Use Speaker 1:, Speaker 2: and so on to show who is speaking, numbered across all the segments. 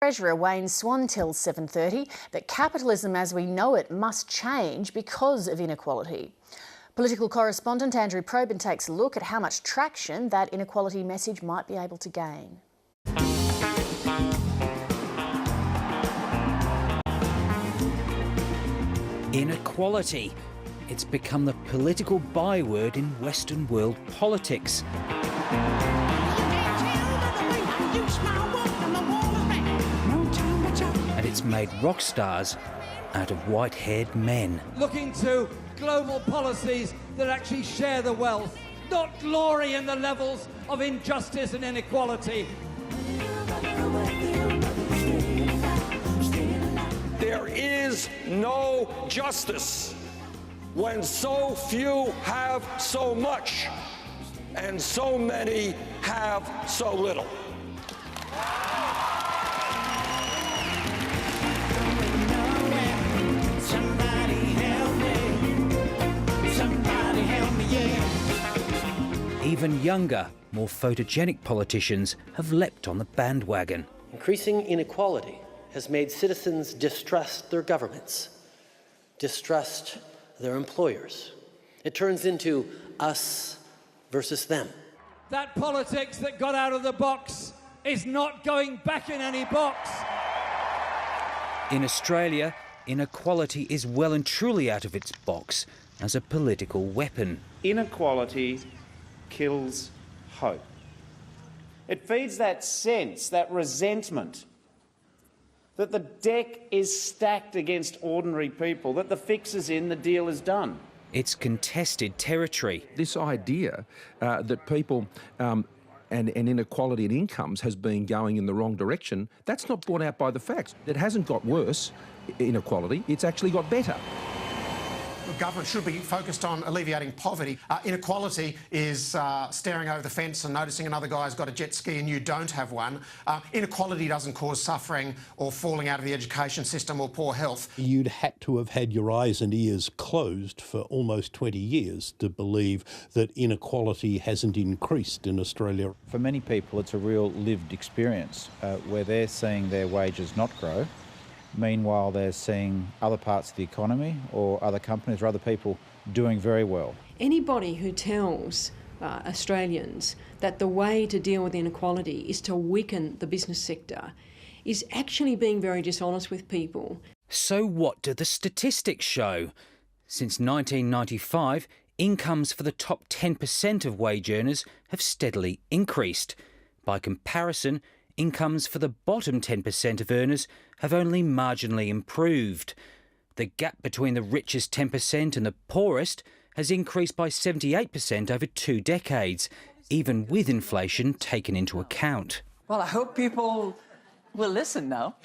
Speaker 1: Treasurer Wayne Swan tells 7:30 that capitalism as we know it must change because of inequality. Political correspondent Andrew Probyn takes a look at how much traction that inequality message might be able to gain.
Speaker 2: Inequality. It's become the political byword in Western world politics. And it's made rock stars out of white-haired men.
Speaker 3: Looking to global policies that actually share the wealth, not glory in the levels of injustice and inequality.
Speaker 4: There is no justice when so few have so much and so many have so little.
Speaker 2: Even younger, more photogenic politicians have leapt on the bandwagon.
Speaker 5: Increasing inequality has made citizens distrust their governments, distrust their employers. It turns into us versus them.
Speaker 3: That politics that got out of the box is not going back in any box.
Speaker 2: In Australia, inequality is well and truly out of its box as a political weapon.
Speaker 6: Inequality kills hope. It feeds that sense, that resentment, that the deck is stacked against ordinary people, that the fix is in, the deal is done.
Speaker 2: It's contested territory.
Speaker 7: This idea that people and inequality in incomes has been going in the wrong direction, that's not borne out by the facts. It hasn't got worse, inequality, it's actually got better.
Speaker 8: Government should be focused on alleviating poverty. Inequality is staring over the fence and noticing another guy's got a jet ski and you don't have one. Inequality doesn't cause suffering or falling out of the education system or poor health.
Speaker 9: You'd had to have had your eyes and ears closed for almost 20 years to believe that inequality hasn't increased in Australia.
Speaker 10: For many people, it's a real lived experience where they're seeing their wages not grow. Meanwhile, they're seeing other parts of the economy or other companies or other people doing very well.
Speaker 11: Anybody who tells Australians that the way to deal with inequality is to weaken the business sector is actually being very dishonest with people.
Speaker 2: So what do the statistics show? Since 1995, incomes for the top 10% of wage earners have steadily increased. By comparison, incomes for the bottom 10% of earners have only marginally improved. The gap between the richest 10% and the poorest has increased by 78% over 2 decades, even with inflation taken into account.
Speaker 12: Well, I hope people will listen now.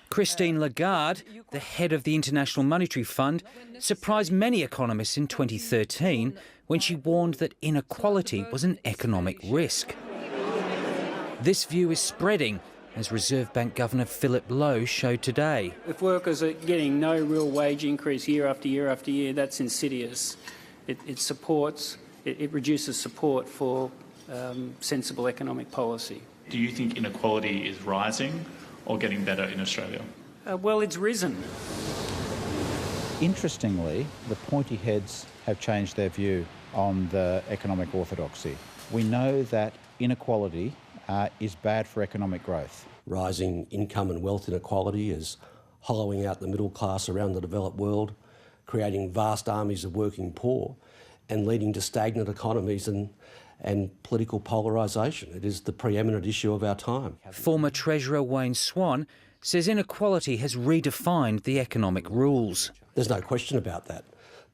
Speaker 2: Christine Lagarde, the head of the International Monetary Fund, surprised many economists in 2013 when she warned that inequality was an economic risk. This view is spreading, as Reserve Bank Governor Philip Lowe showed today.
Speaker 13: If workers are getting no real wage increase year after year after year, that's insidious. It reduces support for sensible economic policy.
Speaker 14: Do you think inequality is rising or getting better in Australia?
Speaker 13: Well, it's risen.
Speaker 10: Interestingly, the pointy heads have changed their view on the economic orthodoxy. We know that inequality is bad for economic growth.
Speaker 5: Rising income and wealth inequality is hollowing out the middle class around the developed world, creating vast armies of working poor and leading to stagnant economies and political polarisation. It is the preeminent issue of our time.
Speaker 2: Former Treasurer Wayne Swan says inequality has redefined the economic rules.
Speaker 5: There's no question about that.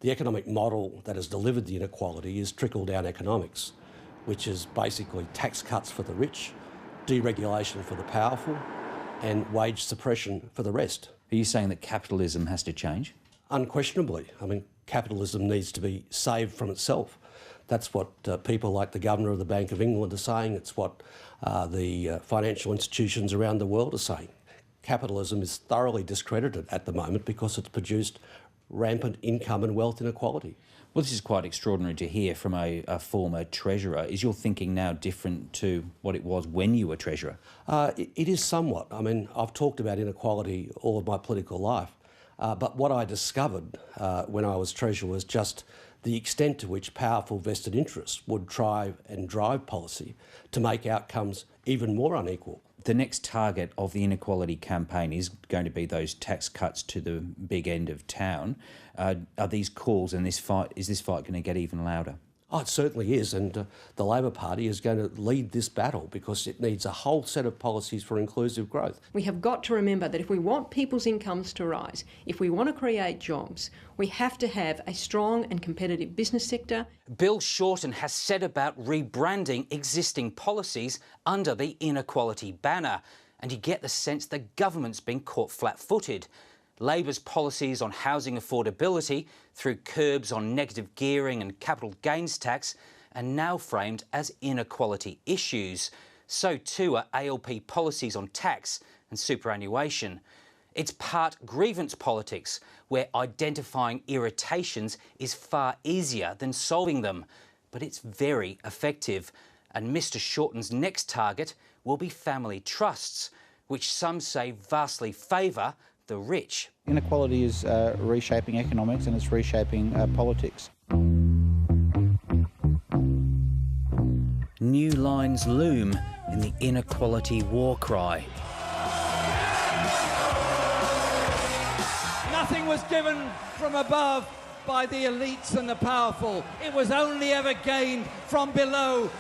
Speaker 5: The economic model that has delivered the inequality is trickle-down economics, which is basically tax cuts for the rich, deregulation for the powerful, and wage suppression for the rest.
Speaker 15: Are you saying that capitalism has to change?
Speaker 5: Unquestionably. I mean, capitalism needs to be saved from itself. That's what people like the Governor of the Bank of England are saying. It's what the financial institutions around the world are saying. Capitalism is thoroughly discredited at the moment because it's produced rampant income and wealth inequality.
Speaker 2: Well, this is quite extraordinary to hear from a former Treasurer. Is your thinking now different to what it was when you were Treasurer?
Speaker 5: It is somewhat. I mean, I've talked about inequality all of my political life, but what I discovered when I was Treasurer was just the extent to which powerful vested interests would try and drive policy to make outcomes even more unequal.
Speaker 2: The next target of the inequality campaign is going to be those tax cuts to the big end of town. Are these calls and this fight going to get even louder?
Speaker 5: Oh, it certainly is, and the Labor Party is going to lead this battle because it needs a whole set of policies for inclusive growth.
Speaker 11: We have got to remember that if we want people's incomes to rise, if we want to create jobs, we have to have a strong and competitive business sector.
Speaker 2: Bill Shorten has set about rebranding existing policies under the inequality banner, and you get the sense the government's been caught flat-footed. Labor's policies on housing affordability through curbs on negative gearing and capital gains tax are now framed as inequality issues. So too are ALP policies on tax and superannuation. It's part grievance politics, where identifying irritations is far easier than solving them. But it's very effective. And Mr Shorten's next target will be family trusts, which some say vastly favour the rich.
Speaker 10: Inequality is reshaping economics and it's reshaping politics.
Speaker 2: New lines loom in the inequality war cry.
Speaker 3: Nothing was given from above by the elites and the powerful. It was only ever gained from below.